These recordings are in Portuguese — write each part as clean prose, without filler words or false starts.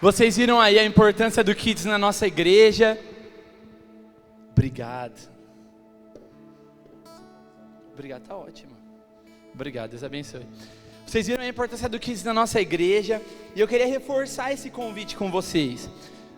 Vocês viram aí a importância do Kids na nossa igreja? Obrigado. Obrigado, tá ótimo. Obrigado, Deus abençoe. Vocês viram a importância do Kids na nossa igreja? E eu queria reforçar esse convite com vocês.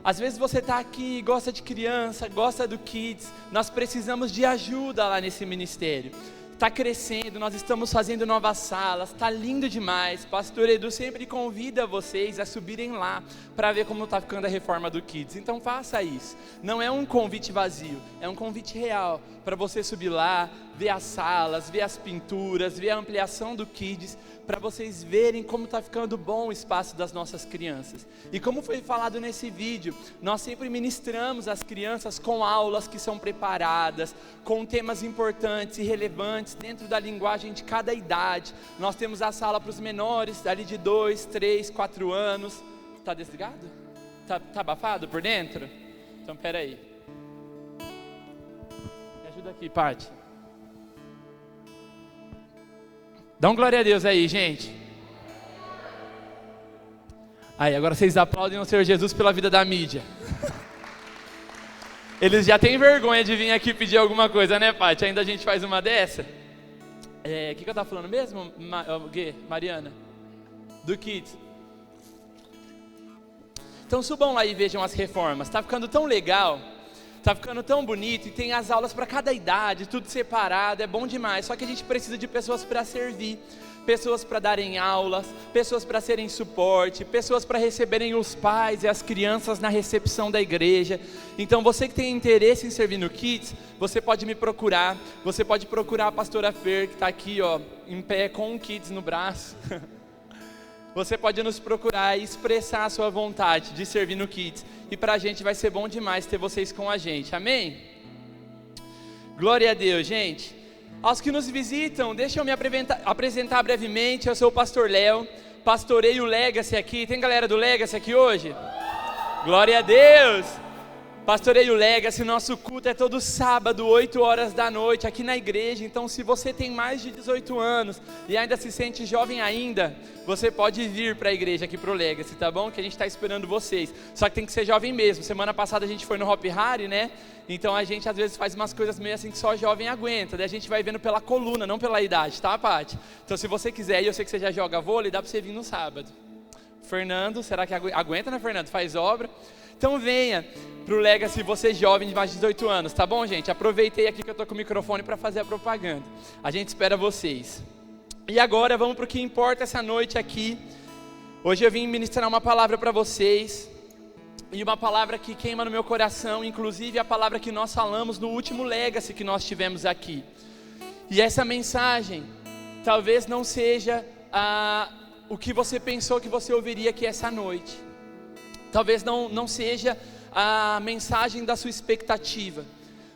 Às vezes você está aqui, gosta de criança, gosta do Kids. Nós precisamos de ajuda lá nesse ministério. Está crescendo, nós estamos fazendo novas salas, está lindo demais. Pastor Edu sempre convida vocês a subirem lá para ver como está ficando a reforma do Kids. Então faça isso. Não é um convite vazio, é um convite real para você subir lá, ver as salas, ver as pinturas, ver a ampliação do Kids, para vocês verem como está ficando bom o espaço das nossas crianças. E como foi falado nesse vídeo, nós sempre ministramos as crianças com aulas que são preparadas, com temas importantes e relevantes dentro da linguagem de cada idade. Nós temos a sala para os menores, ali de 2, 3, 4 anos. Está desligado? Tá abafado por dentro? Então peraí. Me ajuda aqui, Paty. Dá um glória a Deus aí, gente. Aí, agora vocês aplaudem o Senhor Jesus pela vida da mídia. Eles já têm vergonha de vir aqui pedir alguma coisa, né, Paty? Ainda a gente faz uma dessa. O que eu estava falando mesmo, Mariana? Do Kids. Então subam lá e vejam as reformas. Está ficando tão legal. Está ficando tão bonito e tem as aulas para cada idade, tudo separado, é bom demais. Só que a gente precisa de pessoas para servir, pessoas para darem aulas, pessoas para serem suporte, pessoas para receberem os pais e as crianças na recepção da igreja. Então você que tem interesse em servir no Kids, você pode me procurar, você pode procurar a pastora Fer, que está aqui ó, em pé com um Kids no braço. Você pode nos procurar e expressar a sua vontade de servir no Kids. E para a gente vai ser bom demais ter vocês com a gente, amém? Glória a Deus, gente. Aos que nos visitam, deixa eu me apresentar brevemente. Eu sou o pastor Léo, pastorei o Legacy aqui. Tem galera do Legacy aqui hoje? Glória a Deus! Pastorei o Legacy, nosso culto é todo sábado, 8 horas da noite, aqui na igreja. Então se você tem mais de 18 anos e ainda se sente jovem ainda, você pode vir para a igreja aqui para o Legacy, tá bom? Que a gente está esperando vocês. Só que tem que ser jovem mesmo. Semana passada a gente foi no Hop Hari, né? Então a gente às vezes faz umas coisas meio assim que só jovem aguenta. Daí a gente vai vendo pela coluna, não pela idade, tá, Paty? Então se você quiser, e eu sei que você já joga vôlei, dá para você vir no sábado. Fernando, será que aguenta, né, Fernando? Faz obra. Então venha pro Legacy, você jovem de mais de 18 anos, tá bom, gente? Aproveitei aqui que eu tô com o microfone para fazer a propaganda. A gente espera vocês. E agora vamos pro que importa essa noite aqui. Hoje eu vim ministrar uma palavra para vocês. E uma palavra que queima no meu coração, inclusive a palavra que nós falamos no último Legacy que nós tivemos aqui. E essa mensagem talvez não seja o que você pensou que você ouviria aqui essa noite. Talvez não seja a mensagem da sua expectativa,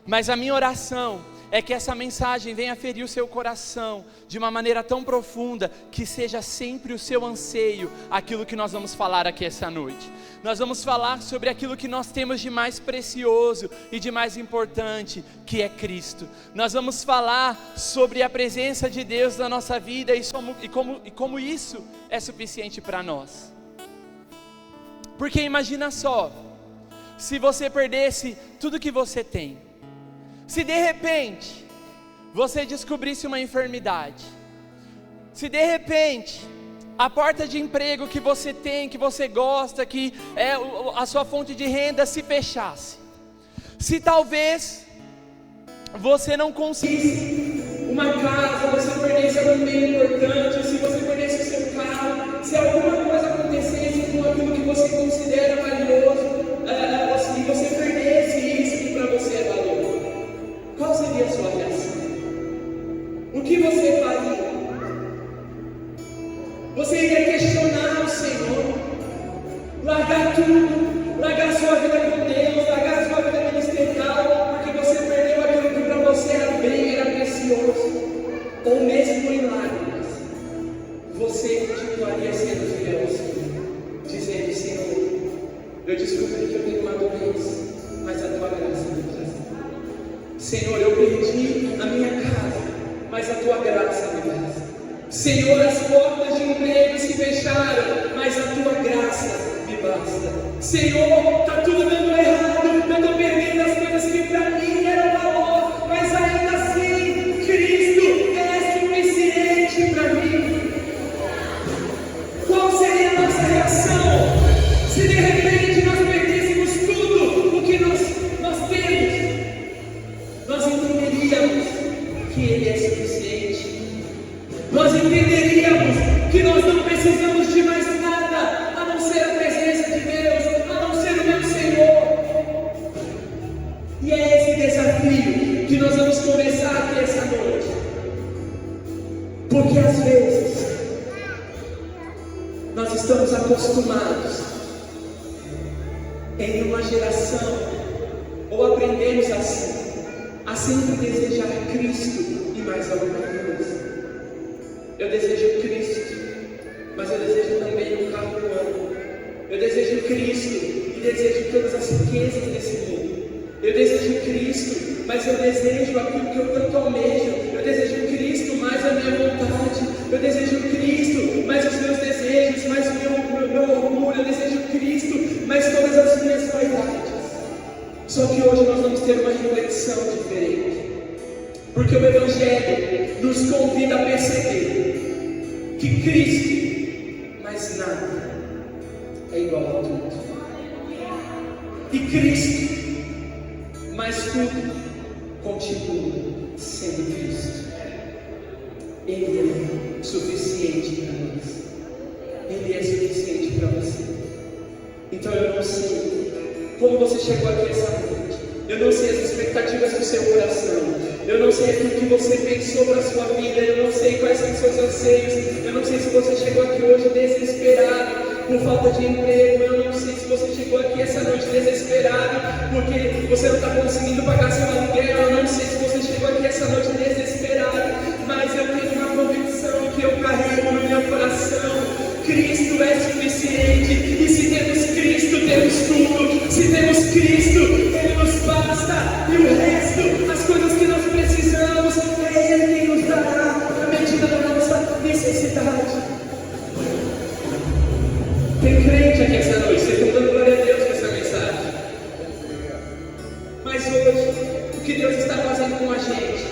mas a minha oração é que essa mensagem venha ferir o seu coração de uma maneira tão profunda, que seja sempre o seu anseio, aquilo que nós vamos falar aqui essa noite. Nós vamos falar sobre aquilo que nós temos de mais precioso e de mais importante, que é Cristo. Nós vamos falar sobre a presença de Deus na nossa vida e como isso é suficiente para nós. Porque imagina só, se você perdesse tudo que você tem, se de repente você descobrisse uma enfermidade, se de repente a porta de emprego que você tem, que você gosta, que é a sua fonte de renda se fechasse, se talvez você não conseguisse uma casa, você perdesse algum bem importante, se você perdesse o seu carro, se alguma coisa acontecesse com aquilo que você considera valioso, e você perdesse isso que para você é valioso, qual seria a sua reação? O que você faria? Você iria questionar o Senhor, largar tudo, largar sua vida com Deus, largar sua vida ministerial, porque você perdeu aquilo que para você era bem, era precioso, ou mesmo em lágrimas, você continuaria sendo fiel ao Senhor, dizendo: Senhor, eu descobri que eu tenho uma doença, mas a tua graça me traz. Senhor, eu perdi a minha casa, mas a tua graça me traz. Senhor, as portas de emprego se fecharam, mas a tua graça me basta. Senhor, está tudo dando errado, eu estou perdendo as coisas que para mim eram valor, mas ainda assim, Cristo é suficiente para mim. Qual seria a nossa reação se de repente nós perdêssemos tudo o que nós temos? Nós entenderíamos que Ele é suficiente. Nós entenderíamos que nós não precisamos de mais nada a não ser a presença de Deus, a não ser o meu Senhor. E é esse desafio que nós vamos começar aqui essa noite. Porque às vezes nós estamos acostumados em uma geração, ou aprendemos assim, a sempre desejar Cristo e mais alguma coisa. Eu desejo Cristo, mas eu desejo também um carro do ano. Eu desejo Cristo e desejo todas as riquezas desse mundo. Eu desejo Cristo, mas eu desejo aquilo que eu tanto almejo. Eu desejo Cristo, mais a minha vontade. Eu desejo Cristo, mais os meus desejos, mais o meu orgulho. Eu desejo Cristo, mais todas as minhas vaidades. Só que hoje nós vamos ter uma reflexão diferente. Porque o Evangelho nos convida a perceber que Cristo, mais nada, é igual a tudo. E Cristo, mais tudo, continua sendo Cristo. Ele é suficiente para nós. Ele é suficiente para você. Então eu não sei como você chegou aqui essa noite. Eu não sei as expectativas do seu coração. Eu não sei aquilo que você pensou para a sua vida. Eu não sei quais são os seus anseios. Eu não sei se você chegou aqui hoje desesperado por falta de emprego. Eu não sei se você chegou aqui essa noite desesperado porque você não está conseguindo pagar seu aluguel. Eu não sei se você chegou aqui essa noite desesperado, mas eu tenho uma convicção que eu carrego no meu coração. Cristo é suficiente. E se temos Cristo, temos tudo. Se temos Cristo, Ele nos basta. E o resto, as coisas que nós precisamos, é Ele quem nos dará à medida da nossa necessidade. Tem crente aqui essa noite, vocês estão dando glória a Deus com essa mensagem. Mas hoje, o que Deus está fazendo com a gente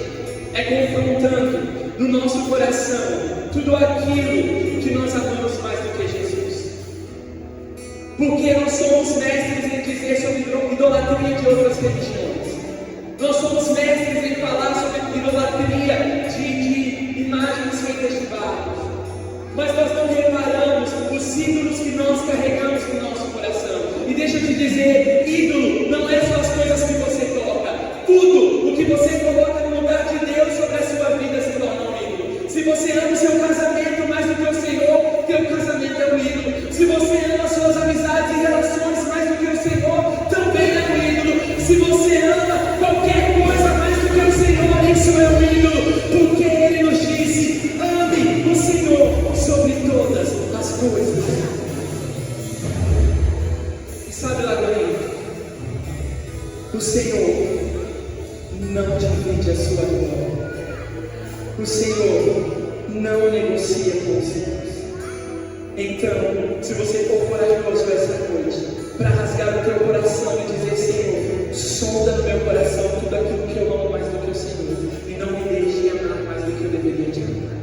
é confrontando no nosso coração tudo aquilo que nós amamos mais do que Jesus. Porque nós somos mestres em dizer sobre idolatria de outras religiões. Nós somos mestres em falar sobre idolatria de imagens feitas de barro. Mas nós não reparamos os ídolos que nós carregamos no nosso coração. E deixa eu te dizer, ídolo não é só as coisas que você toca. Tudo o que você coloca no lugar de Deus sobre a sua vida se torna um ídolo. Se você ama o seu casamento mais do que o Senhor, teu casamento é um ídolo. Se você ama as suas amizades e relações mais do que o Senhor, também é um ídolo. Se você ama qualquer coisa mais do que o Senhor, isso é um ídolo. Porque Ele nos disse, ame o Senhor sobre todas as coisas. E sabe, Lagoinha, o Senhor não divide a sua glória. O Senhor não negocia com os seus. Então, se você for corajoso essa noite, para rasgar o teu coração e dizer, Senhor, sonda no meu coração tudo aquilo que eu amo mais do que o Senhor, e não me deixe amar mais do que eu deveria te amar.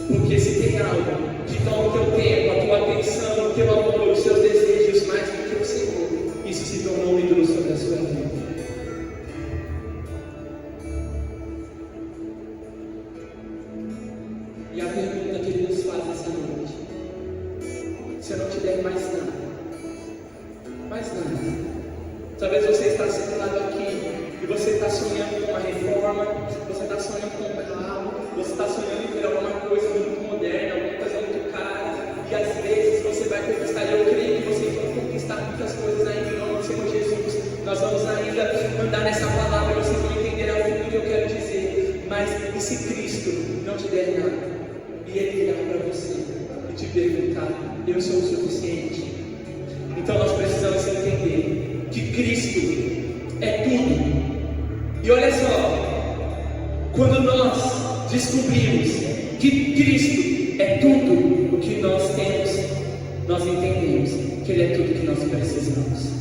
Porque se tem algo que toma o teu tempo, a tua atenção, o teu amor, os seus desejos mais do que o Senhor, isso se tornou um ídolo sobre a sua vida. E a pergunta que Ele nos faz essa noite: se eu não te der mais nada, talvez você está sentado aqui e você está sonhando com uma reforma, você está sonhando com um carro, você está sonhando em ter alguma coisa muito moderna, alguma coisa muito cara, e às vezes você vai conquistar. Eu creio que vocês vão conquistar muitas coisas ainda em nome do Senhor Jesus. Nós vamos ainda andar nessa palavra, vocês vão entender a fundo o que eu quero dizer. Mas e se Cristo não te der nada, e Ele virar para você e te perguntar, eu sou o suficiente? Então nós precisamos entender que Cristo é tudo. E olha só, quando nós descobrimos que Cristo é tudo o que nós temos, nós entendemos que Ele é tudo que nós precisamos.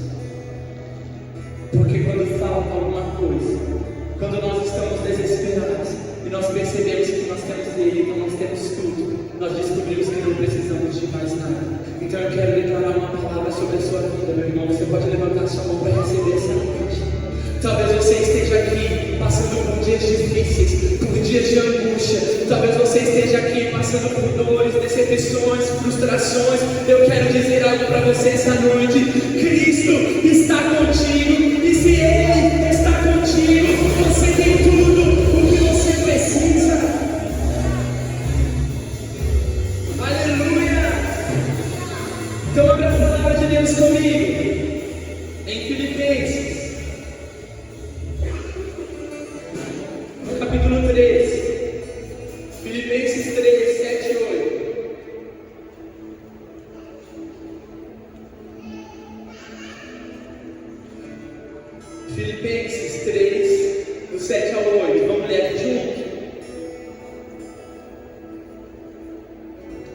Porque quando falta alguma coisa, quando nós estamos desesperados e nós percebemos que nós temos dele, então nós temos tudo, nós descobrimos que não precisamos de mais nada. Então eu quero declarar uma palavra sobre a sua vida, meu irmão. Você pode levantar sua mão para receber essa noite. Talvez você esteja aqui passando por dias difíceis, por dias de angústia. Talvez você esteja aqui passando por dores, decepções, frustrações. Eu quero dizer algo para você essa noite. Cristo está contigo, e se Ele está contigo, você tem tudo o que você precisa. Aleluia! Então abra a palavra de Deus comigo em Filipenses capítulo 3, Filipenses 3, 7 e 8. Filipenses 3, do 7 ao 8. Vamos ler aqui junto?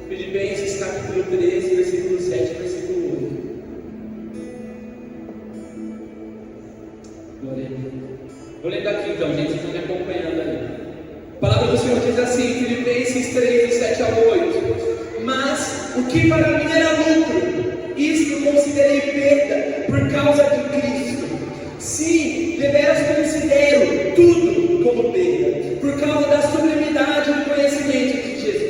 Filipenses capítulo 13, versículo 7 e versículo 8. Glória a Deus. Vou ler daqui então, gente, vocês estão me acompanhando aí. A palavra do Senhor diz assim, Filipenses 3, 7 ao 8. Mas o que para mim era lucro, isto considerei perda por causa de Cristo. Sim, deveras considero tudo como perda, por causa da sublimidade do conhecimento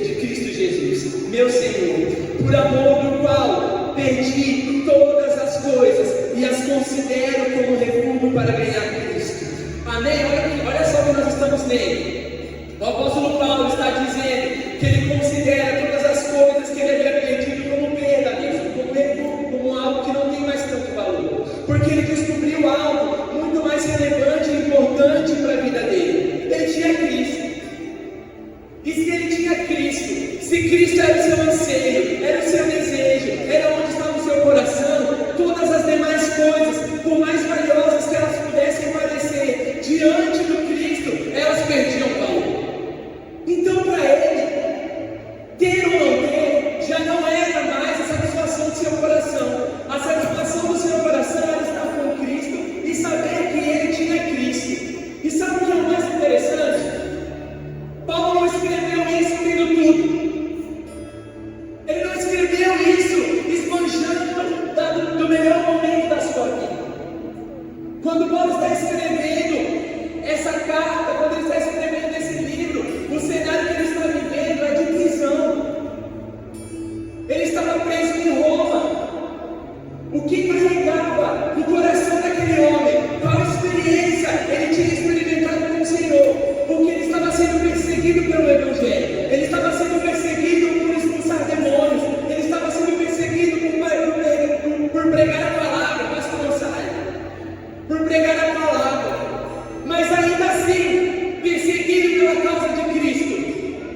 de Cristo Jesus, meu Senhor, por amor do qual perdi todas as coisas e as considero como refúgio para ganhar Cristo. Amém? Olha só o que nós estamos lendo. O apóstolo Paulo está dizendo que ele considera todas as coisas que ele havia perdido como perda mesmo, como refúgio, como algo que não tem mais tanto valor, porque ele descobriu algo muito mais relevante e importante para a vida dele. Ele tinha Cristo. E se ele tinha Cristo, se Cristo era o seu anseio, era o seu desejo, era onde estava o seu coração, todas as demais coisas, por mais valiosas que elas pudessem parecer, diante do Cristo, elas perdiam valor. Então, para ele, ter ou não ter, já não era mais a satisfação do seu coração. A satisfação do seu coração era estar com Cristo e saber que ele tinha Cristo. E sabe o que é o mais interessante? Paulo não escreveu isso tendo tudo. Ele não escreveu isso esbanjando do melhor momento da sua vida. Quando Paulo está escrevendo essa carta, quando ele está escrevendo esse livro, o cenário que ele está vivendo é de prisão. Ele estava preso em Roma. O que carregava no coração daquele homem? Qual experiência ele tinha experimentado com o Senhor? Porque ele estava sendo perseguido pelo Evangelho. Ele estava sendo perseguido por expulsar demônios. Ele estava sendo perseguido por pregar a palavra, mas não sai. Por pregar a palavra. Mas ainda assim, perseguido pela causa de Cristo,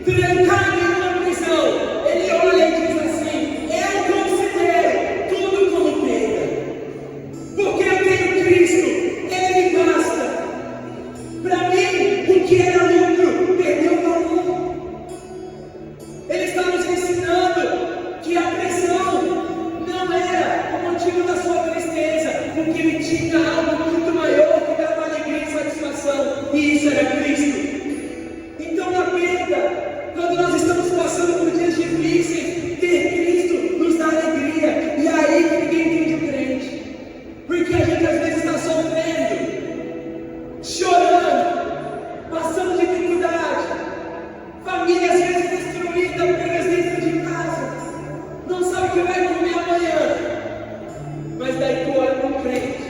trancado em uma prisão, ele olha e diz assim: eu considero tudo como perda, porque eu tenho Cristo, Ele me basta. Para mim, o que era lucro perdeu valor. Ele está nos ensinando que a pressão não era o motivo da sua tristeza, porque ele tinha algo muito maior que dava alegria e satisfação, e isso era Cristo. Então, na perda, quando nós estamos passando por dias difíceis, ter Cristo nos dá alegria. E aí que ninguém entende o crente, porque a gente às vezes está sofrendo, chorando, passando dificuldade, família às vezes destruída, brigas dentro de casa, não sabe o que vai comer amanhã. Mas daí tu olha para o crente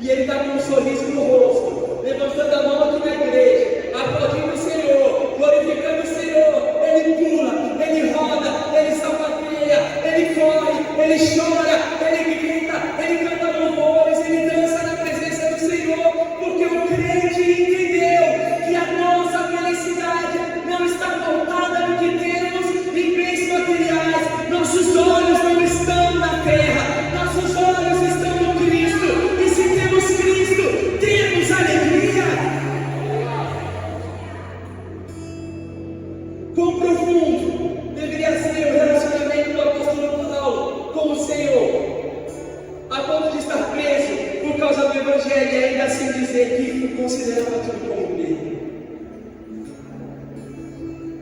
e ele está com um sorriso no rosto, levantando a mão aqui na igreja, aplaudindo o Senhor, glorificando o Senhor. Ele pula, ele roda, ele sapateia, ele corre, ele chora, ele grita, ele canta louvores, ele dança na presença do Senhor, porque o crente entendeu que a nossa felicidade não está pautada no que temos em bens materiais. Nossos olhos não estão na terra, nossos olhos estão no Cristo, e se temos Cristo, temos alegria. Quão profundo deveria ser o relacionamento do apóstolo Paulo com o Senhor?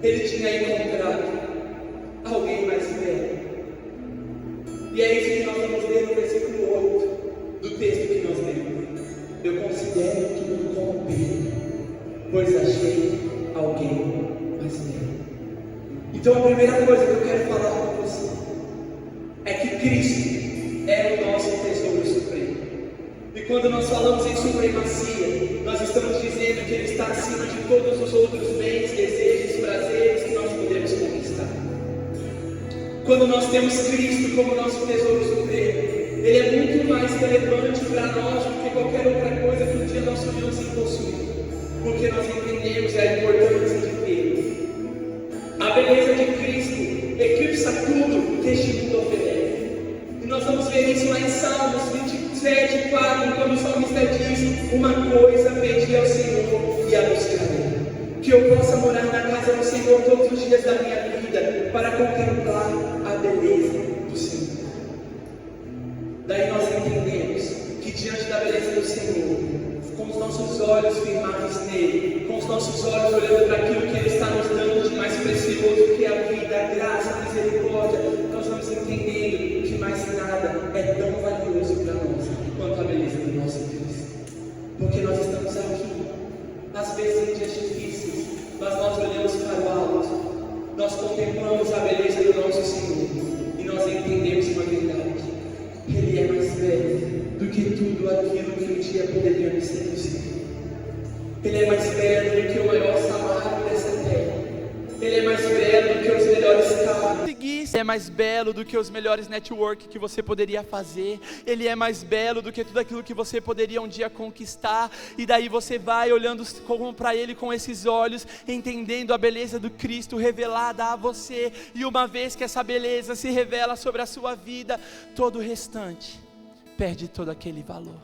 ele tinha encontrado alguém mais velho. E é isso que nós vamos ler no versículo 8 do texto que nós lemos. Eu considero tudo como perda, pois achei alguém mais velho. Então a primeira coisa que eu quero falar com você é que Cristo é o nosso tesouro supremo. E quando nós falamos em supremacia, nós estamos dizendo que Ele está acima de todos os outros bens, desejos, prazeres que nós podemos conquistar. Quando nós temos Cristo como nosso tesouro supremo, Ele é muito mais relevante para nós do que qualquer outra coisa que um dia nós sonhamos em possuir, porque nós entendemos a importância de Deus. A beleza de Cristo eclipsa tudo que este mundo oferece. E nós vamos ver isso lá em Salmos 27, 4, quando o salmista diz: uma coisa pedi ao Senhor e a buscarei, que eu possa morar na casa do Senhor todos os dias da minha vida, para contemplar a beleza do Senhor. Daí nós entendemos que diante da beleza do Senhor, com os nossos olhos firmados nele, com os nossos olhos olhando para aquilo que Ele está nos dando de mais precioso, que é a vida, a graça, a misericórdia, nós vamos entendendo que mais nada é tão valioso para nós quanto a beleza do nosso Cristo. Porque nós estamos aqui, às vezes em dias difíceis, mas nós olhamos para o alto, nós contemplamos a beleza do nosso Senhor e nós entendemos uma verdade: Ele é mais velho do que tudo aquilo que um dia poderíamos ser possível. Ele é mais velho do que o maior salário dessa terra. Ele é mais belo do que os melhores carros. Ele é mais belo do que os melhores network que você poderia fazer. Ele é mais belo do que tudo aquilo que você poderia um dia conquistar. E daí você vai olhando para Ele com esses olhos, entendendo a beleza do Cristo revelada a você. E uma vez que essa beleza se revela sobre a sua vida, todo o restante perde todo aquele valor.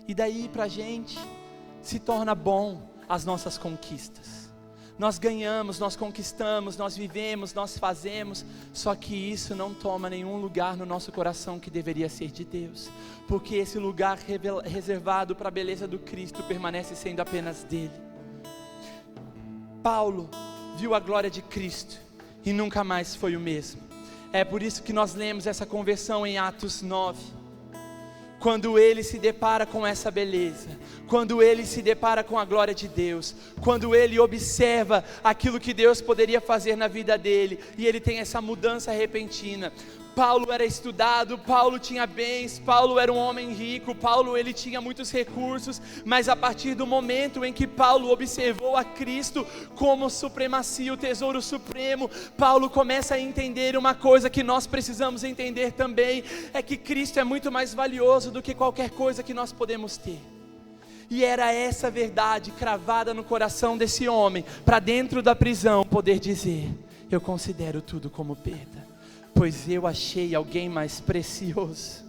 E daí pra gente se torna bom as nossas conquistas. Nós ganhamos, nós conquistamos, nós vivemos, nós fazemos, só que isso não toma nenhum lugar no nosso coração que deveria ser de Deus, porque esse lugar reservado para a beleza do Cristo permanece sendo apenas dele. Paulo viu a glória de Cristo e nunca mais foi o mesmo. É por isso que nós lemos essa conversão em Atos 9. Quando ele se depara com essa beleza, quando ele se depara com a glória de Deus, quando ele observa aquilo que Deus poderia fazer na vida dele, e ele tem essa mudança repentina. Paulo era estudado, Paulo tinha bens, Paulo era um homem rico, Paulo ele tinha muitos recursos, mas a partir do momento em que Paulo observou a Cristo como supremacia, o tesouro supremo, Paulo começa a entender uma coisa que nós precisamos entender também, é que Cristo é muito mais valioso do que qualquer coisa que nós podemos ter. E era essa verdade cravada no coração desse homem, para dentro da prisão poder dizer: eu considero tudo como perda, pois eu achei alguém mais precioso.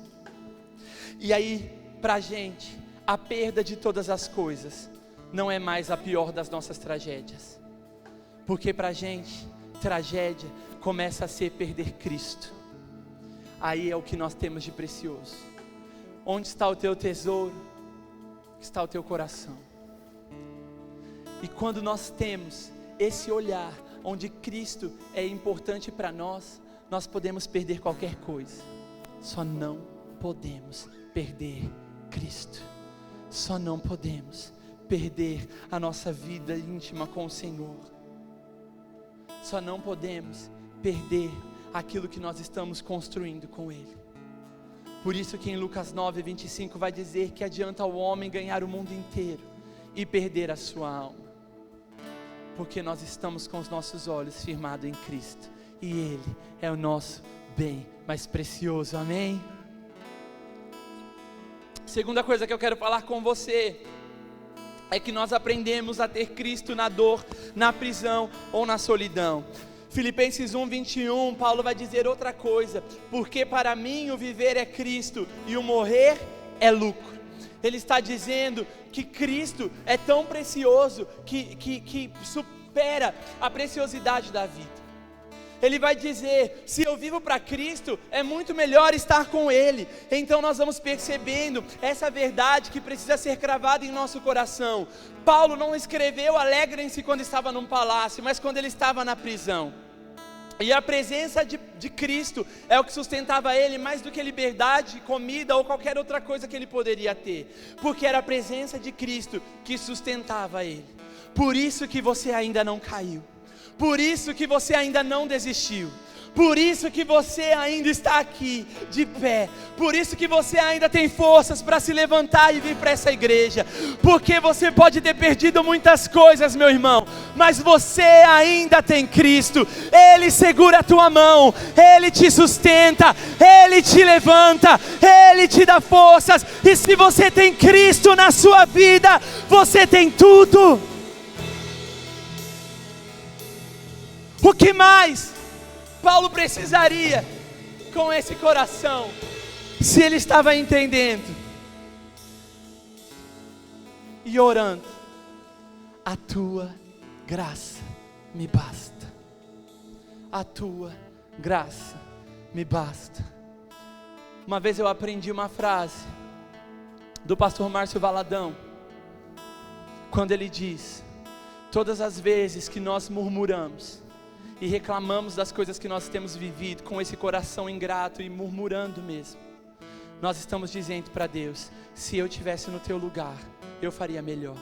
E aí, pra gente, a perda de todas as coisas não é mais a pior das nossas tragédias, porque pra gente, tragédia começa a ser perder Cristo. Aí é o que nós temos de precioso. Onde está o teu tesouro? Está o teu coração. E quando nós temos esse olhar, onde Cristo é importante para nós, nós podemos perder qualquer coisa, só não podemos perder Cristo. Só não podemos perder a nossa vida íntima com o Senhor. Só não podemos perder aquilo que nós estamos construindo com Ele. Por isso que em Lucas 9:25 vai dizer que adianta ao homem ganhar o mundo inteiro e perder a sua alma, porque nós estamos com os nossos olhos firmados em Cristo, e Ele é o nosso bem mais precioso, amém? Segunda coisa que eu quero falar com você, é que nós aprendemos a ter Cristo na dor, na prisão ou na solidão. Filipenses 1:21, Paulo vai dizer outra coisa: porque para mim o viver é Cristo e o morrer é lucro. Ele está dizendo que Cristo é tão precioso que supera a preciosidade da vida. ele vai dizer: se eu vivo para Cristo, é muito melhor estar com Ele. Então nós vamos percebendo essa verdade que precisa ser cravada em nosso coração. Paulo não escreveu alegrem-se quando estava num palácio, mas quando ele estava na prisão. E a presença de Cristo é o que sustentava ele mais do que liberdade, comida ou qualquer outra coisa que ele poderia ter, porque era a presença de Cristo que sustentava ele. Por isso que você ainda não caiu, por isso que você ainda não desistiu, por isso que você ainda está aqui de pé, por isso que você ainda tem forças para se levantar e vir para essa igreja, porque você pode ter perdido muitas coisas, meu irmão, mas você ainda tem Cristo. Ele segura a tua mão, Ele te sustenta, Ele te levanta, Ele te dá forças, e se você tem Cristo na sua vida, você tem tudo. O que mais Paulo precisaria com esse coração, se ele estava entendendo e orando? A tua graça me basta, a tua graça me basta. Uma vez eu aprendi uma frase do pastor Márcio Valadão, quando ele diz: todas as vezes que nós murmuramos e reclamamos das coisas que nós temos vivido, com esse coração ingrato e murmurando mesmo, nós estamos dizendo para Deus: se eu estivesse no teu lugar, eu faria melhor.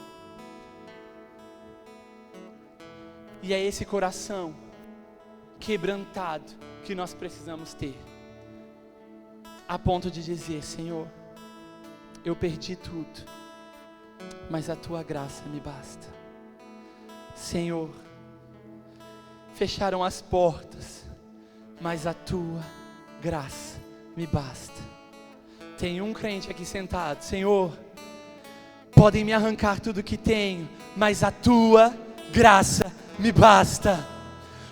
E é esse coração quebrantado que nós precisamos ter, a ponto de dizer: Senhor, eu perdi tudo, mas a tua graça me basta. Senhor, fecharam as portas, mas a tua graça me basta. Tem um crente aqui sentado: Senhor, podem me arrancar tudo que tenho, mas a tua graça me basta.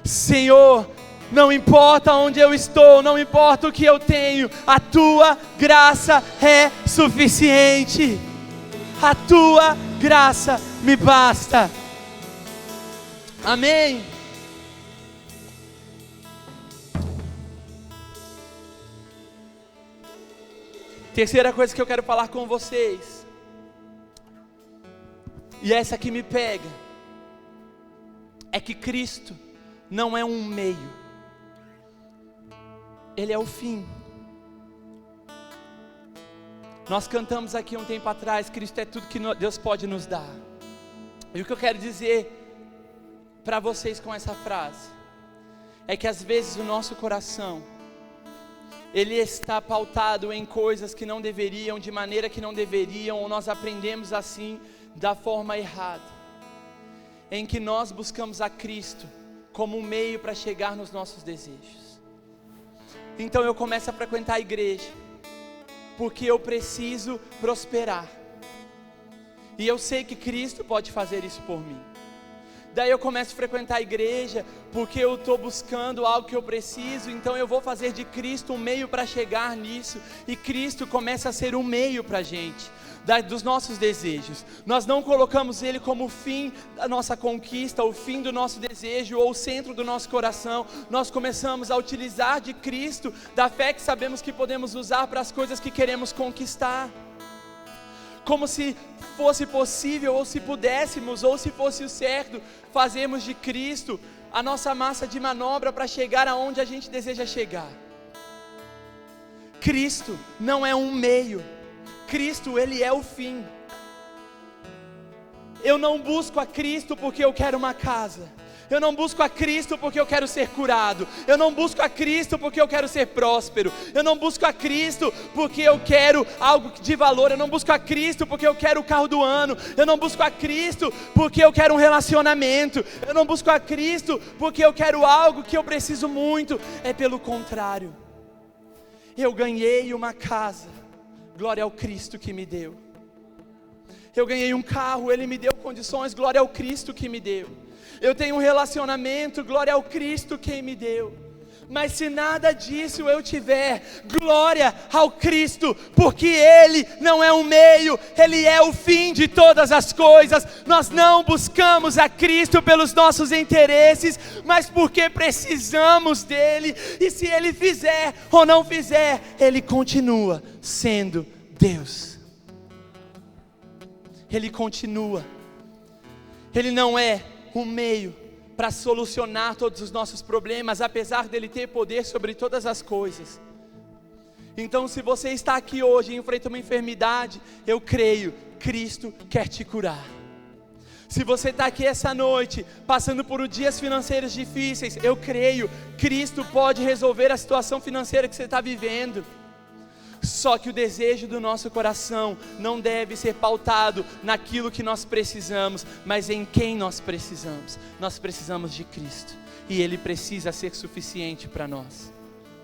Senhor, não importa onde eu estou, não importa o que eu tenho, a tua graça é suficiente. A tua graça me basta. Amém. Terceira coisa que eu quero falar com vocês, e essa que me pega, é que Cristo não é um meio, Ele é o fim. Nós cantamos aqui um tempo atrás: Cristo é tudo que Deus pode nos dar. E o que eu quero dizer para vocês com essa frase é que às vezes o nosso coração, ele está pautado em coisas que não deveriam, de maneira que não deveriam, ou nós aprendemos assim da forma errada, em que nós buscamos a Cristo como um meio para chegar nos nossos desejos. Então eu começo a frequentar a igreja porque eu preciso prosperar, e eu sei que Cristo pode fazer isso por mim. Daí eu começo a frequentar a igreja porque eu estou buscando algo que eu preciso, então eu vou fazer de Cristo um meio para chegar nisso, e Cristo começa a ser um meio para a gente, dos nossos desejos. Nós não colocamos Ele como o fim da nossa conquista, o fim do nosso desejo ou o centro do nosso coração. Nós começamos a utilizar de Cristo, da fé que sabemos que podemos usar para as coisas que queremos conquistar, como se fosse possível, ou se pudéssemos, ou se fosse o certo, fazermos de Cristo a nossa massa de manobra para chegar aonde a gente deseja chegar. Cristo não é um meio, Cristo, Ele é o fim. Eu não busco a Cristo porque eu quero uma casa, eu não busco a Cristo porque eu quero ser curado, eu não busco a Cristo porque eu quero ser próspero, eu não busco a Cristo porque eu quero algo de valor, eu não busco a Cristo porque eu quero o carro do ano, eu não busco a Cristo porque eu quero um relacionamento, eu não busco a Cristo porque eu quero algo que eu preciso muito. É pelo contrário, eu ganhei uma casa, glória ao Cristo que me deu. Eu ganhei um carro, Ele me deu condições, glória ao Cristo que me deu. Eu tenho um relacionamento, glória ao Cristo quem me deu. Mas se nada disso eu tiver, glória ao Cristo, porque Ele não é um meio, Ele é o fim de todas as coisas. Nós não buscamos a Cristo pelos nossos interesses, mas porque precisamos dEle. E se Ele fizer ou não fizer, Ele continua sendo Deus. Ele continua. Ele não é um meio para solucionar todos os nossos problemas, apesar dele ter poder sobre todas as coisas. Então, se você está aqui hoje e enfrenta uma enfermidade, eu creio, Cristo quer te curar. Se você está aqui essa noite, passando por dias financeiros difíceis, eu creio, Cristo pode resolver a situação financeira que você está vivendo. Só que o desejo do nosso coração não deve ser pautado naquilo que nós precisamos, mas em quem nós precisamos. Nós precisamos de Cristo, e Ele precisa ser suficiente para nós.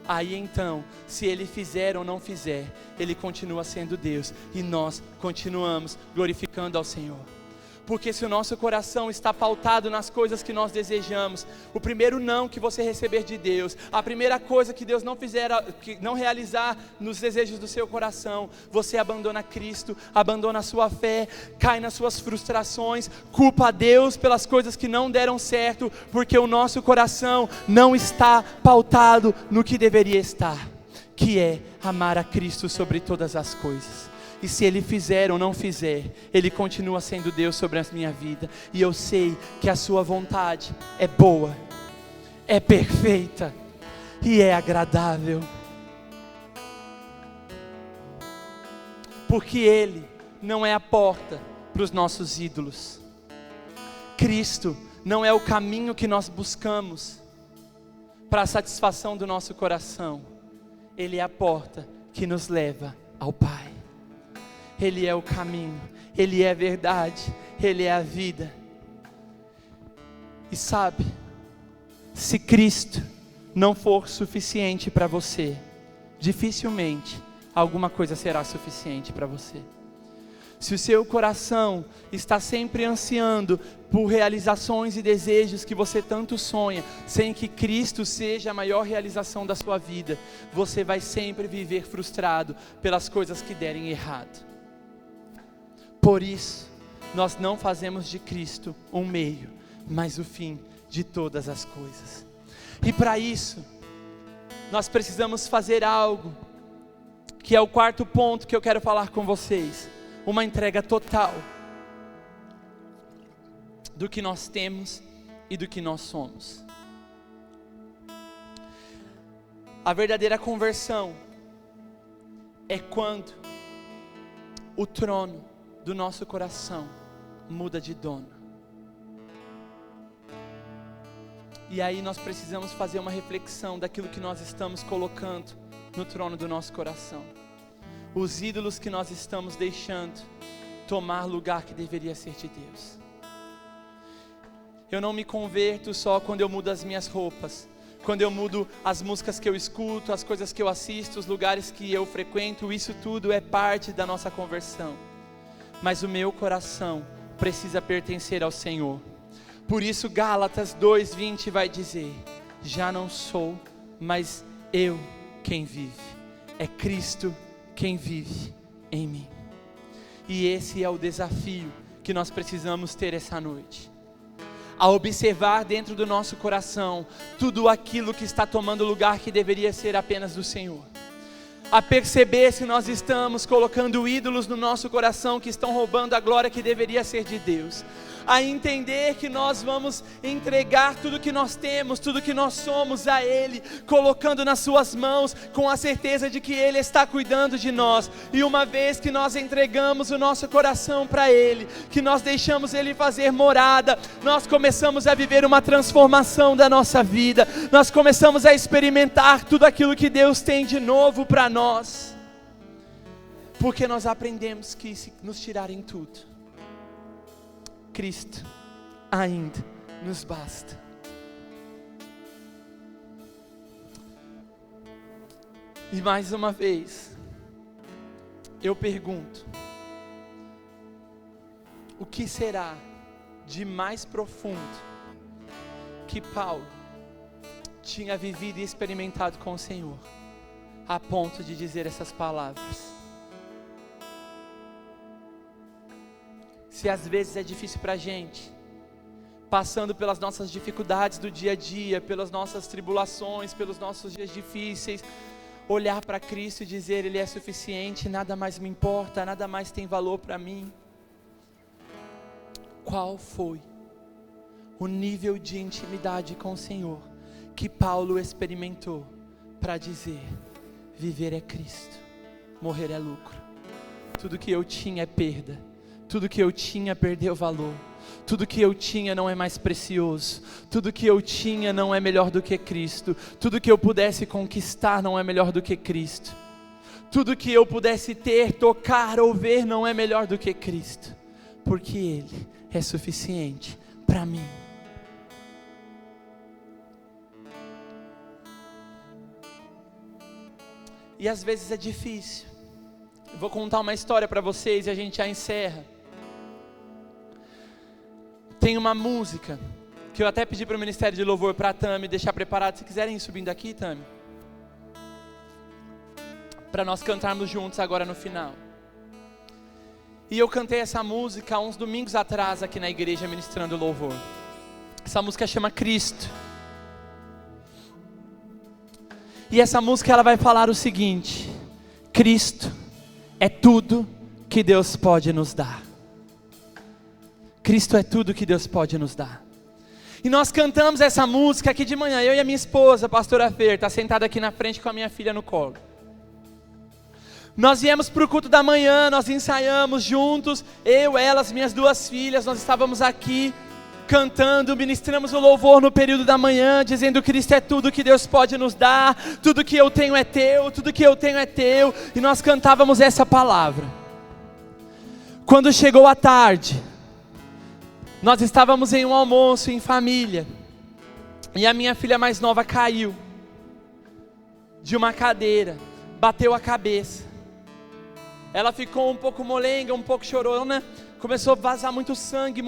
Aí então, se Ele fizer ou não fizer, Ele continua sendo Deus, e nós continuamos glorificando ao Senhor. Porque se o nosso coração está pautado nas coisas que nós desejamos, o primeiro não que você receber de Deus, a primeira coisa que Deus não fizer, que não realizar nos desejos do seu coração, você abandona Cristo, abandona a sua fé, cai nas suas frustrações, culpa a Deus pelas coisas que não deram certo, porque o nosso coração não está pautado no que deveria estar, que é amar a Cristo sobre todas as coisas. E se Ele fizer ou não fizer, Ele continua sendo Deus sobre a minha vida. E eu sei que a sua vontade é boa, é perfeita e é agradável. Porque Ele não é a porta para os nossos ídolos. Cristo não é o caminho que nós buscamos para a satisfação do nosso coração. Ele é a porta que nos leva ao Pai. Ele é o caminho, Ele é a verdade, Ele é a vida. E sabe, se Cristo não for suficiente para você, dificilmente alguma coisa será suficiente para você. Se o seu coração está sempre ansiando por realizações e desejos que você tanto sonha, sem que Cristo seja a maior realização da sua vida, você vai sempre viver frustrado pelas coisas que derem errado. Por isso, nós não fazemos de Cristo um meio, mas o fim de todas as coisas. E para isso, nós precisamos fazer algo, que é o quarto ponto que eu quero falar com vocês. Uma entrega total do que nós temos e do que nós somos. A verdadeira conversão é quando o trono do nosso coração muda de dono. E aí nós precisamos fazer uma reflexão daquilo que nós estamos colocando no trono do nosso coração. Os ídolos que nós estamos deixando tomar lugar que deveria ser de Deus. Eu não me converto só quando eu mudo as minhas roupas, quando eu mudo as músicas que eu escuto, as coisas que eu assisto, os lugares que eu frequento. Isso tudo é parte da nossa conversão. Mas o meu coração precisa pertencer ao Senhor. Por isso Gálatas 2:20 vai dizer: já não sou mais eu quem vive, é Cristo quem vive em mim. E esse é o desafio que nós precisamos ter essa noite. A observar dentro do nosso coração tudo aquilo que está tomando lugar que deveria ser apenas do Senhor. A perceber se nós estamos colocando ídolos no nosso coração que estão roubando a glória que deveria ser de Deus. A entender que nós vamos entregar tudo que nós temos, tudo que nós somos a Ele, colocando nas suas mãos, com a certeza de que Ele está cuidando de nós. E uma vez que nós entregamos o nosso coração para Ele, que nós deixamos Ele fazer morada, nós começamos a viver uma transformação da nossa vida. Nós começamos a experimentar tudo aquilo que Deus tem de novo para nós. Porque nós aprendemos que se nos tirarem tudo, Cristo ainda nos basta. E mais uma vez, eu pergunto: o que será de mais profundo que Paulo tinha vivido e experimentado com o Senhor, a ponto de dizer essas palavras. Se às vezes é difícil para a gente, passando pelas nossas dificuldades do dia a dia, pelas nossas tribulações, pelos nossos dias difíceis, olhar para Cristo e dizer: Ele é suficiente, nada mais me importa, nada mais tem valor para mim. Qual foi o nível de intimidade com o Senhor que Paulo experimentou para dizer: viver é Cristo, morrer é lucro, tudo que eu tinha é perda, tudo que eu tinha perdeu valor, tudo que eu tinha não é mais precioso, tudo que eu tinha não é melhor do que Cristo, tudo que eu pudesse conquistar não é melhor do que Cristo, tudo que eu pudesse ter, tocar ou ver não é melhor do que Cristo, porque Ele é suficiente para mim. E às vezes é difícil. Eu vou contar uma história para vocês e a gente já encerra. Tem uma música que eu até pedi para o Ministério de Louvor, para a Tami deixar preparado. Se quiserem ir subindo aqui, Tami, para nós cantarmos juntos agora no final. E eu cantei essa música há uns domingos atrás aqui na igreja ministrando louvor. Essa música chama Cristo. E essa música ela vai falar o seguinte: Cristo é tudo que Deus pode nos dar. Cristo é tudo que Deus pode nos dar. E nós cantamos essa música aqui de manhã, eu e a minha esposa, a pastora Fer, está sentada aqui na frente com a minha filha no colo. Nós viemos para o culto da manhã, nós ensaiamos juntos, eu, ela, as minhas duas filhas, nós estávamos aqui cantando, ministramos o louvor no período da manhã, dizendo: Cristo é tudo que Deus pode nos dar, tudo que eu tenho é teu, tudo que eu tenho é teu, e nós cantávamos essa palavra. Quando chegou a tarde, nós estávamos em um almoço em família, e a minha filha mais nova caiu de uma cadeira, bateu a cabeça. Ela ficou um pouco molenga, um pouco chorona, começou a vazar muito sangue,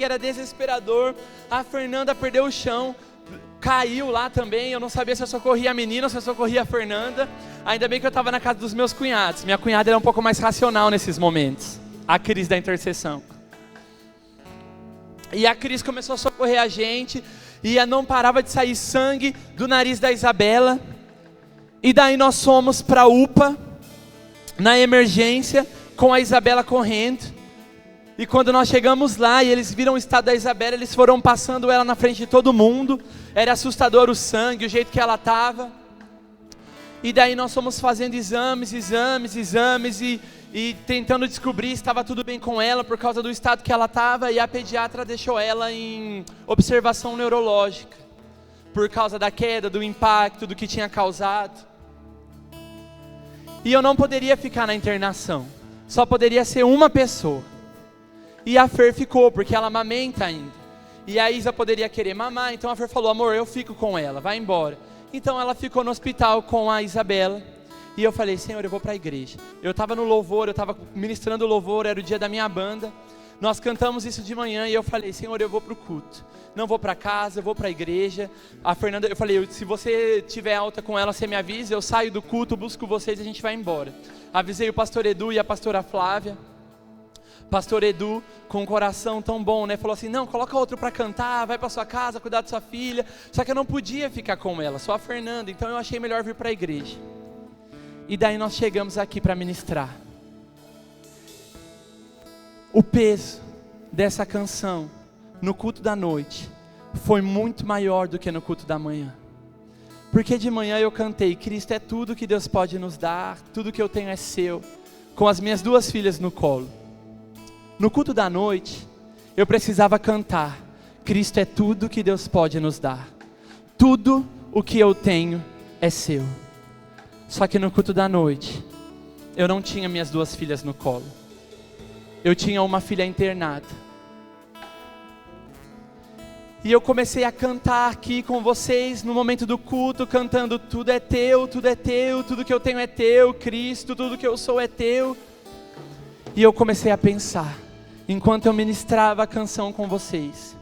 era desesperador. A Fernanda perdeu o chão, caiu lá também. Eu não sabia se eu socorria a menina ou se eu socorria a Fernanda. Ainda bem que eu estava na casa dos meus cunhados. Minha cunhada era um pouco mais racional nesses momentos, a Cris da intercessão. E a Cris começou a socorrer a gente, e não parava de sair sangue do nariz da Isabela. E daí nós fomos para a UPA, na emergência, com a Isabela correndo. E quando nós chegamos lá e eles viram o estado da Isabela, eles foram passando ela na frente de todo mundo. Era assustador o sangue, o jeito que ela estava. E daí nós fomos fazendo exames e tentando descobrir se estava tudo bem com ela por causa do estado que ela estava. E a pediatra deixou ela em observação neurológica por causa da queda, do impacto, do que tinha causado. E eu não poderia ficar na internação, só poderia ser uma pessoa. E a Fer ficou, porque ela amamenta ainda. E a Isa poderia querer mamar, então a Fer falou: amor, eu fico com ela, vai embora. Então ela ficou no hospital com a Isabela. E eu falei: Senhor, eu vou para a igreja. Eu estava no louvor, eu estava ministrando o louvor, era o dia da minha banda. Nós cantamos isso de manhã e eu falei: Senhor, eu vou para o culto. Não vou para casa, eu vou para a igreja. A Fernanda, eu falei: se você tiver alta com ela, você me avisa, eu saio do culto, busco vocês e a gente vai embora. Avisei o pastor Edu e a pastora Flávia. Pastor Edu, com um coração tão bom, né? Falou assim: não, coloca outro para cantar, vai para sua casa, cuidar da sua filha. Só que eu não podia ficar com ela, só a Fernanda. Então eu achei melhor vir para a igreja. E daí nós chegamos aqui para ministrar. O peso dessa canção no culto da noite foi muito maior do que no culto da manhã. Porque de manhã eu cantei: Cristo é tudo que Deus pode nos dar, tudo que eu tenho é seu, com as minhas duas filhas no colo. No culto da noite, eu precisava cantar: Cristo é tudo que Deus pode nos dar, tudo o que eu tenho é seu. Só que no culto da noite, eu não tinha minhas duas filhas no colo. Eu tinha uma filha internada. E eu comecei a cantar aqui com vocês no momento do culto, cantando: tudo é teu, tudo que eu tenho é teu, Cristo, tudo que eu sou é teu. E eu comecei a pensar, enquanto eu ministrava a canção com vocês: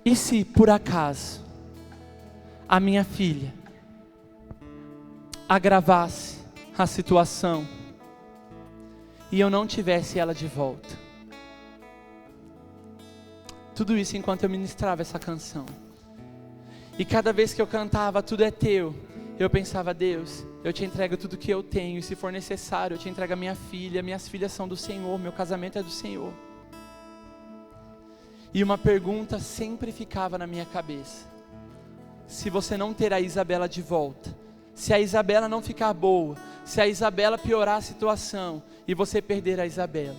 E se por acaso a minha filha agravasse a situação e eu não tivesse ela de volta? Tudo isso enquanto eu ministrava essa canção. E cada vez que eu cantava, tudo é teu, eu pensava, Deus, eu te entrego tudo que eu tenho, e se for necessário, eu te entrego a minha filha, minhas filhas são do Senhor, meu casamento é do Senhor. E uma pergunta sempre ficava na minha cabeça: se você não ter a Isabela de volta, se a Isabela não ficar boa, se a Isabela piorar a situação, e você perder a Isabela,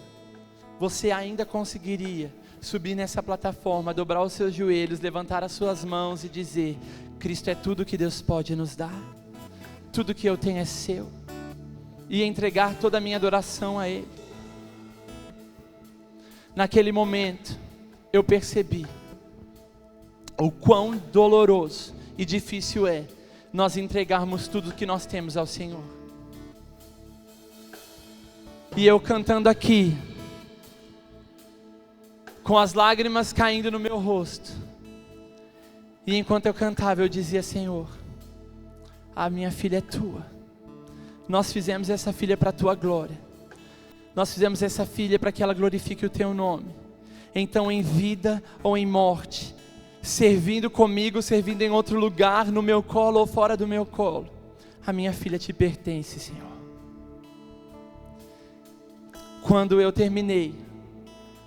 você ainda conseguiria subir nessa plataforma, dobrar os seus joelhos, levantar as suas mãos e dizer: Cristo é tudo que Deus pode nos dar, tudo que eu tenho é seu, e entregar toda a minha adoração a Ele? Naquele momento eu percebi o quão doloroso e difícil é nós entregarmos tudo que nós temos ao Senhor. E eu cantando aqui, com as lágrimas caindo no meu rosto, e enquanto eu cantava eu dizia: Senhor, a minha filha é tua, nós fizemos essa filha para a tua glória, nós fizemos essa filha para que ela glorifique o teu nome. Então, em vida ou em morte, servindo comigo, servindo em outro lugar, no meu colo ou fora do meu colo, a minha filha te pertence, Senhor. Quando eu terminei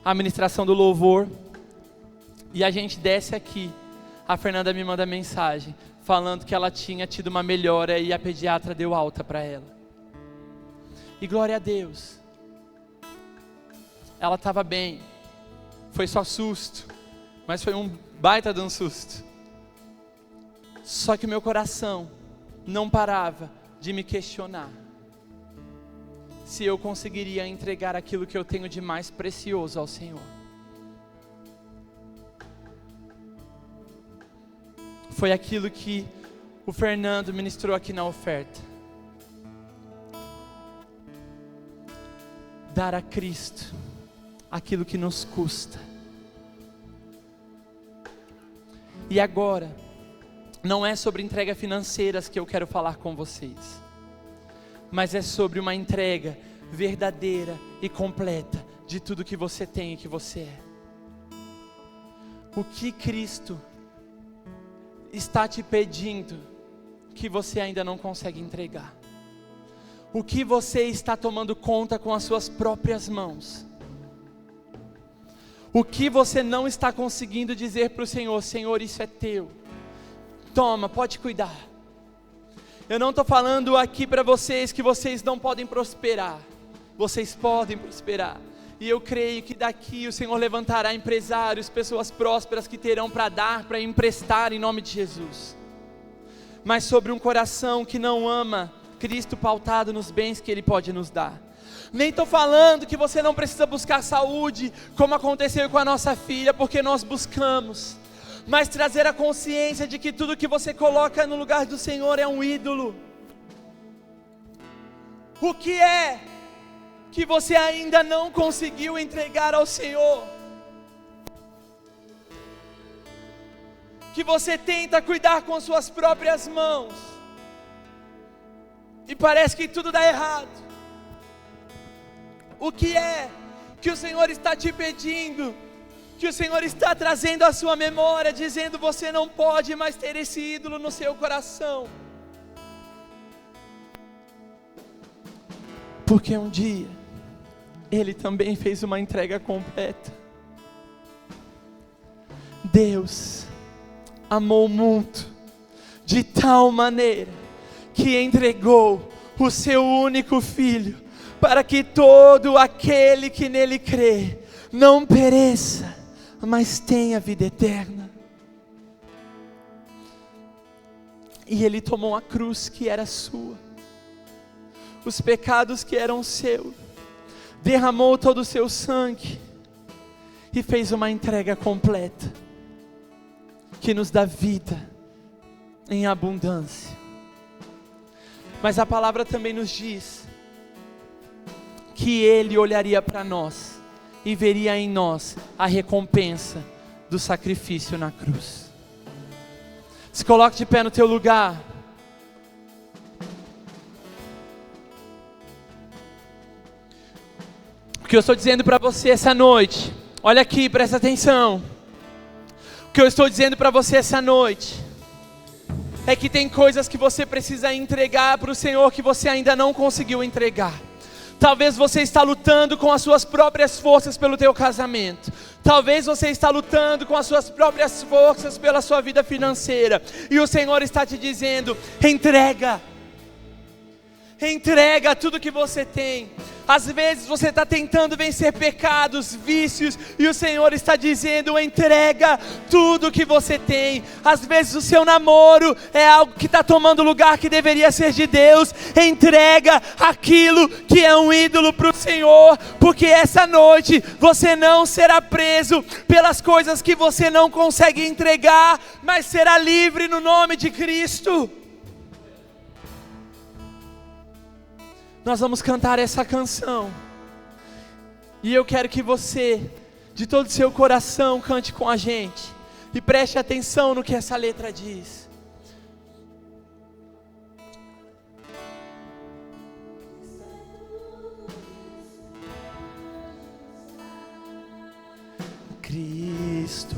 a ministração do louvor e a gente desce aqui, a Fernanda me manda mensagem falando que ela tinha tido uma melhora e a pediatra deu alta para ela. E glória a Deus, ela estava bem, foi só susto, mas foi um baita de um susto. Só que o meu coração não parava de me questionar se eu conseguiria entregar aquilo que eu tenho de mais precioso ao Senhor. Foi aquilo que o Fernando ministrou aqui na oferta. Dar a Cristo aquilo que nos custa. E agora, não é sobre entregas financeiras que eu quero falar com vocês, mas é sobre uma entrega verdadeira e completa de tudo que você tem e que você é. O que Cristo está te pedindo que você ainda não consegue entregar? O que você está tomando conta com as suas próprias mãos? O que você não está conseguindo dizer para o Senhor: Senhor, isso é teu, toma, pode cuidar. Eu não estou falando aqui para vocês que vocês não podem prosperar. Vocês podem prosperar. E eu creio que daqui o Senhor levantará empresários, pessoas prósperas que terão para dar, para emprestar em nome de Jesus. Mas sobre um coração que não ama Cristo pautado nos bens que Ele pode nos dar. Nem estou falando que você não precisa buscar saúde, como aconteceu com a nossa filha, porque nós buscamos. Mas trazer a consciência de que tudo que você coloca no lugar do Senhor é um ídolo. O que é que você ainda não conseguiu entregar ao Senhor? Que você tenta cuidar com suas próprias mãos e parece que tudo dá errado. O que é que o Senhor está te pedindo, que o Senhor está trazendo à sua memória, dizendo: você não pode mais ter esse ídolo no seu coração? Porque um dia Ele também fez uma entrega completa. Deus amou o mundo de tal maneira que entregou o seu único Filho, para que todo aquele que nele crê não pereça, mas tenha vida eterna. E Ele tomou a cruz que era sua, os pecados que eram seus, derramou todo o seu sangue e fez uma entrega completa, que nos dá vida em abundância. Mas a palavra também nos diz que Ele olharia para nós e veria em nós a recompensa do sacrifício na cruz. Se coloque de pé no teu lugar. O que eu estou dizendo para você essa noite, olha aqui, presta atenção. O que eu estou dizendo para você essa noite é que tem coisas que você precisa entregar para o Senhor que você ainda não conseguiu entregar. Talvez você está lutando com as suas próprias forças pelo teu casamento. Talvez você está lutando com as suas próprias forças pela sua vida financeira. E o Senhor está te dizendo: entrega. Entrega tudo que você tem. Às vezes você está tentando vencer pecados, vícios, e o Senhor está dizendo: entrega tudo que você tem. Às vezes o seu namoro é algo que está tomando lugar que deveria ser de Deus. Entrega aquilo que é um ídolo para o Senhor, porque essa noite você não será preso pelas coisas que você não consegue entregar, mas será livre no nome de Cristo. Nós vamos cantar essa canção, e eu quero que você, de todo o seu coração, cante com a gente, e preste atenção no que essa letra diz. Cristo,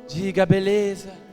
diga beleza.